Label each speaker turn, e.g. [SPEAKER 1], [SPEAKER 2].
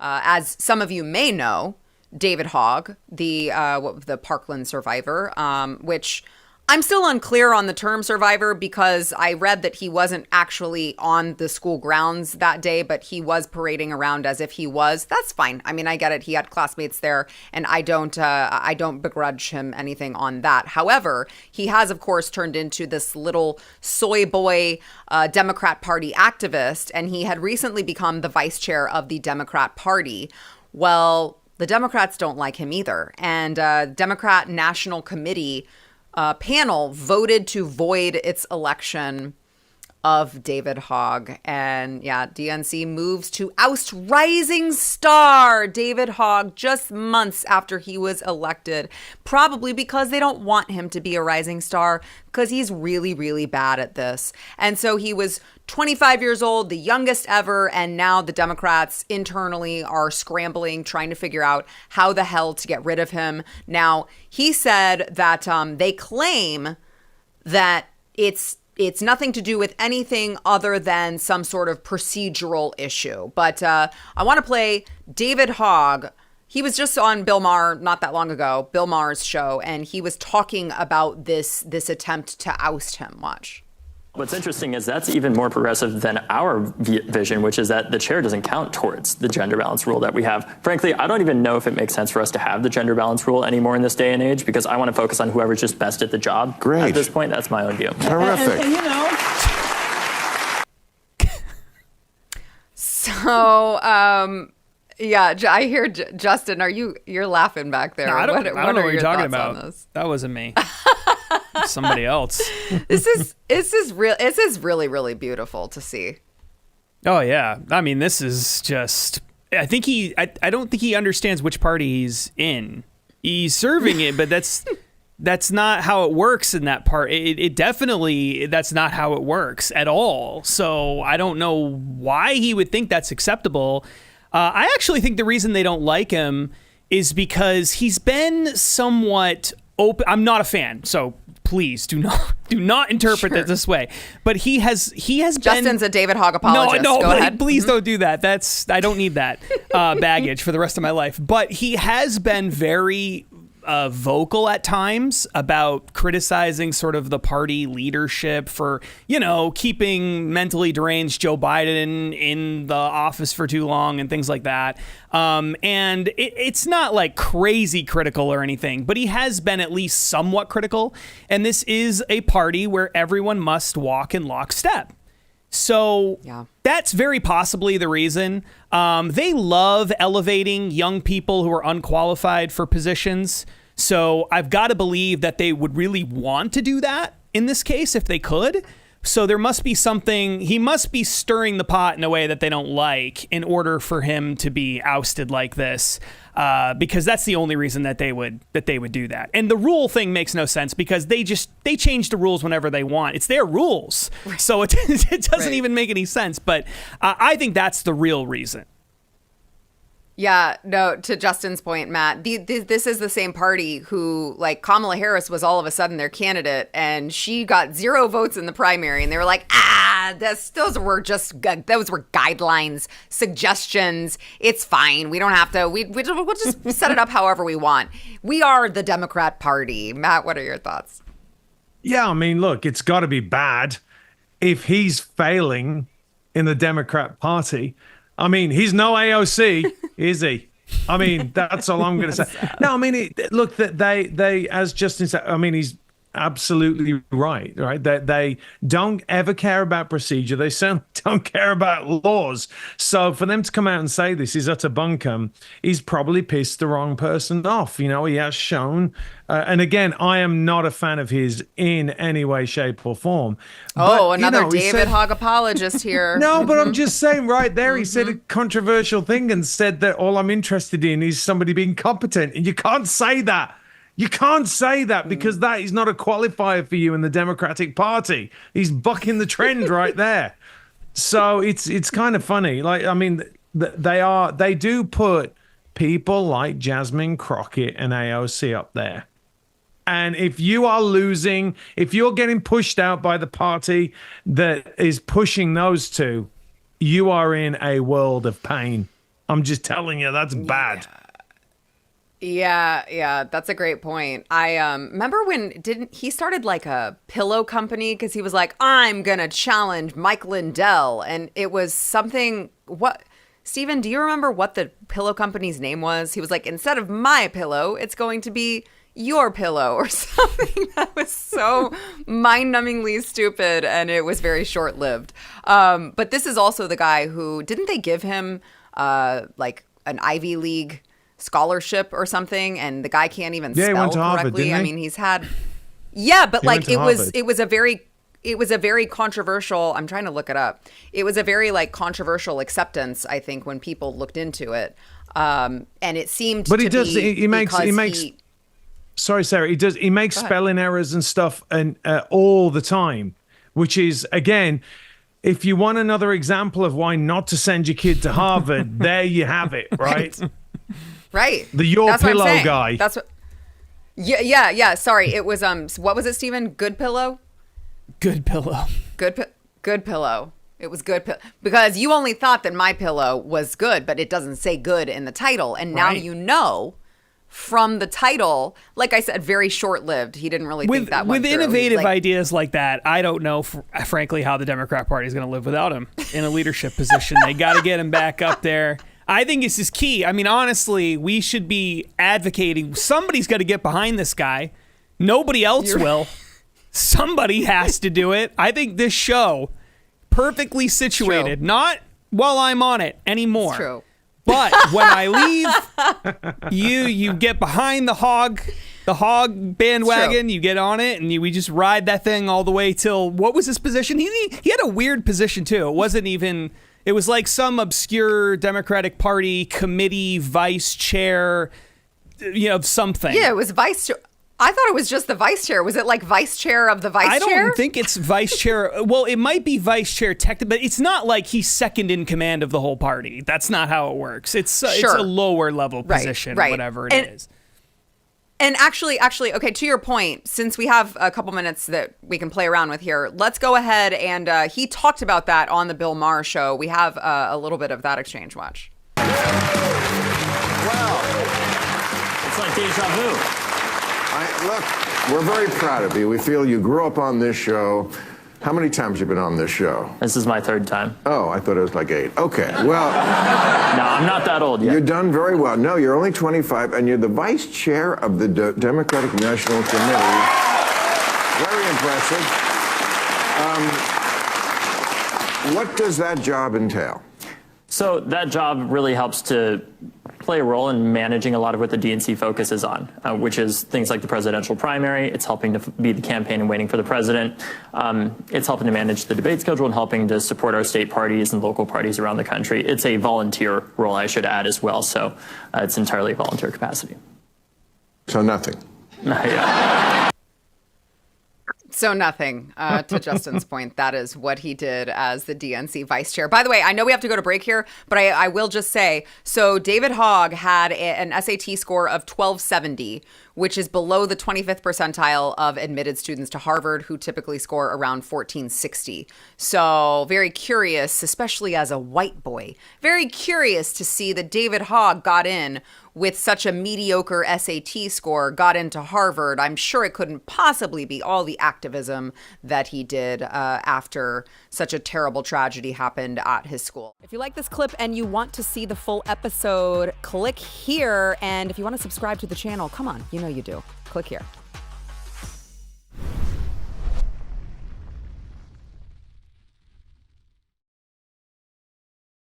[SPEAKER 1] As some of you may know, David Hogg, the Parkland survivor, which I'm still unclear on the term survivor because I read that he wasn't actually on the school grounds that day, but he was parading around as if he was. That's fine. I mean, I get it. He had classmates there, and I don't begrudge him anything on that. However, he has, of course, turned into this little soy boy Democrat Party activist, and he had recently become the vice chair of the Democrat Party. Well, the Democrats don't like him either, and Democrat National Committee panel voted to void its election of David Hogg. And yeah, DNC moves to oust rising star David Hogg just months after he was elected, probably because they don't want him to be a rising star because he's really, really bad at this. And so he was 25 years old, the youngest ever, and now the Democrats internally are scrambling, trying to figure out how the hell to get rid of him. Now, he said that they claim that it's nothing to do with anything other than some sort of procedural issue. But I want to play David Hogg. He was just on Bill Maher not that long ago, Bill Maher's show, and he was talking about this attempt to oust him. Watch.
[SPEAKER 2] What's interesting is that's even more progressive than our vision, which is that the chair doesn't count towards the gender balance rule that we have. Frankly, I don't even know if it makes sense for us to have the gender balance rule anymore in this day and age, because I want to focus on whoever's just best at the job.
[SPEAKER 3] Great.
[SPEAKER 2] At this point, that's my own view.
[SPEAKER 3] Terrific.
[SPEAKER 4] And, you know.
[SPEAKER 1] So, yeah, I hear Justin. You're laughing back there?
[SPEAKER 4] No, I don't know what you're talking about. That wasn't me. Somebody else.
[SPEAKER 1] This is really, really beautiful to see.
[SPEAKER 4] Oh yeah, I mean, this is just. I don't think he understands which party he's in. He's serving it, but that's not how it works in that part. It definitely, that's not how it works at all. So I don't know why he would think that's acceptable. I actually think the reason they don't like him is because he's been somewhat open. I'm not a fan, so please do not interpret it this way. But he has
[SPEAKER 1] Justin's a David Hogg apologist.
[SPEAKER 4] No,
[SPEAKER 1] Go ahead.
[SPEAKER 4] Please don't do that. I don't need that baggage for the rest of my life. But he has been very vocal at times about criticizing sort of the party leadership for, keeping mentally deranged Joe Biden in the office for too long and things like that. And it's not like crazy critical or anything, but he has been at least somewhat critical. And this is a party where everyone must walk in lockstep. So that's very possibly the reason. They love elevating young people who are unqualified for positions. So I've got to believe that they would really want to do that in this case if they could. So there must be something, he must be stirring the pot in a way that they don't like in order for him to be ousted like this. Because that's the only reason that they would do that. And the rule thing makes no sense because they change the rules whenever they want. It's their rules. Right. So it doesn't even make any sense. But I think that's the real reason.
[SPEAKER 1] Yeah, no, to Justin's point, Matt, this is the same party who, like, Kamala Harris was all of a sudden their candidate, and she got 0 votes in the primary, and they were like, those were guidelines, suggestions. It's fine. We don't have to. We'll just set it up however we want. We are the Democrat Party. Matt, what are your thoughts?
[SPEAKER 5] Yeah, I mean, look, it's got to be bad if he's failing in the Democrat Party. I mean, he's no AOC, is he? I mean, that's all I'm going to say. No, I mean, look, they, as Justin said, I mean, he's absolutely right? They don't ever care about procedure. They certainly don't care about laws. So for them to come out and say this is utter bunkum, he's probably pissed the wrong person off. He has shown. And again, I am not a fan of his in any way, shape, or form.
[SPEAKER 1] Oh, but, another David Hogg apologist here.
[SPEAKER 5] No, but I'm just saying right there, he said a controversial thing and said that all I'm interested in is somebody being competent. And you can't say that. You can't say that because that is not a qualifier for you in the Democratic Party. He's bucking the trend right there. So it's kind of funny. Like, I mean, they do put people like Jasmine Crockett and AOC up there. And if you are losing, if you're getting pushed out by the party that is pushing those two, you are in a world of pain. I'm just telling you, that's bad.
[SPEAKER 1] Yeah, that's a great point. I remember when didn't he started like a pillow company because he was like, I'm gonna challenge Mike Lindell, and it was something. What, Steven, do you remember what the pillow company's name was? He was like, instead of my pillow, it's going to be your pillow or something. That was so mind-numbingly stupid, and it was very short-lived. But this is also the guy who didn't they give him like an Ivy League scholarship or something, and the guy can't even spell
[SPEAKER 5] he went to
[SPEAKER 1] correctly.
[SPEAKER 5] Harvard, didn't he?
[SPEAKER 1] I mean, he's had but like it was a very controversial. I'm trying to look it up. It was a very like controversial acceptance, I think, when people looked into it. And it seemed
[SPEAKER 5] But
[SPEAKER 1] to
[SPEAKER 5] he does
[SPEAKER 1] be
[SPEAKER 5] he makes sorry, Sarah, he makes spelling errors and stuff and all the time, which is, again, if you want another example of why not to send your kid to Harvard, there you have it, right?
[SPEAKER 1] Right.
[SPEAKER 5] The Your
[SPEAKER 1] That's
[SPEAKER 5] Pillow
[SPEAKER 1] what I'm saying.
[SPEAKER 5] guy.
[SPEAKER 1] That's what. Yeah. Sorry, it was what was it, Steven? Good Pillow.
[SPEAKER 4] Good pillow.
[SPEAKER 1] Good Pillow. It was Good because you only thought that My Pillow was good, but it doesn't say good in the title, and now
[SPEAKER 4] Right.
[SPEAKER 1] you know. From the title, like I said, very short-lived. He didn't really think that went
[SPEAKER 4] with
[SPEAKER 1] through.
[SPEAKER 4] innovative
[SPEAKER 1] He's like,
[SPEAKER 4] ideas like that. I don't know, frankly, how the Democrat Party is going to live without him in a leadership position. They got to get him back up there. I think this is key. I mean, honestly, we should be advocating. Somebody's got to get behind this guy. Nobody else will. Somebody has to do it. I think this show, perfectly situated, not while I'm on it anymore.
[SPEAKER 1] It's true.
[SPEAKER 4] But when I leave, you get behind the Hogg bandwagon, you get on it, and we just ride that thing all the way till, what was his position? He had a weird position too. It wasn't even, it was like some obscure Democratic Party committee vice chair, something.
[SPEAKER 1] Yeah, it was vice chair. I thought it was just the vice chair. Was it like vice chair of the vice chair?
[SPEAKER 4] I don't think it's vice chair. Well, it might be vice chair technically, but it's not like he's second in command of the whole party. That's not how it works. It's a lower level position, whatever it is.
[SPEAKER 1] And actually, okay, to your point, since we have a couple minutes that we can play around with here, let's go ahead and he talked about that on the Bill Maher show. We have a little bit of that exchange. Watch.
[SPEAKER 2] Well, it's like deja vu.
[SPEAKER 3] Look, we're very proud of you. We feel you grew up on this show. How many times have you been on this show?
[SPEAKER 2] This is my third time.
[SPEAKER 3] Oh, I thought it was like 8. Okay, well...
[SPEAKER 2] No, I'm not that old yet.
[SPEAKER 3] You're done very well. No, you're only 25, and you're the vice chair of the Democratic National Committee. Very impressive. What does that job entail?
[SPEAKER 2] So that job really helps to play a role in managing a lot of what the DNC focuses on, which is things like the presidential primary. It's helping to be the campaign and waiting for the president. It's helping to manage the debate schedule and helping to support our state parties and local parties around the country. It's a volunteer role, I should add, as well. So it's entirely volunteer capacity.
[SPEAKER 3] So nothing.
[SPEAKER 2] Yeah.
[SPEAKER 1] So nothing, to Justin's point. That is what he did as the DNC vice chair. By the way, I know we have to go to break here, but I will just say, so David Hogg had an SAT score of 1270, which is below the 25th percentile of admitted students to Harvard, who typically score around 1460. So very curious, especially as a white boy, very curious to see that David Hogg got in with such a mediocre SAT score, got into Harvard. I'm sure it couldn't possibly be all the activism that he did after such a terrible tragedy happened at his school. If you like this clip and you want to see the full episode, click here. And if you want to subscribe to the channel, come on, you know you do. Click here.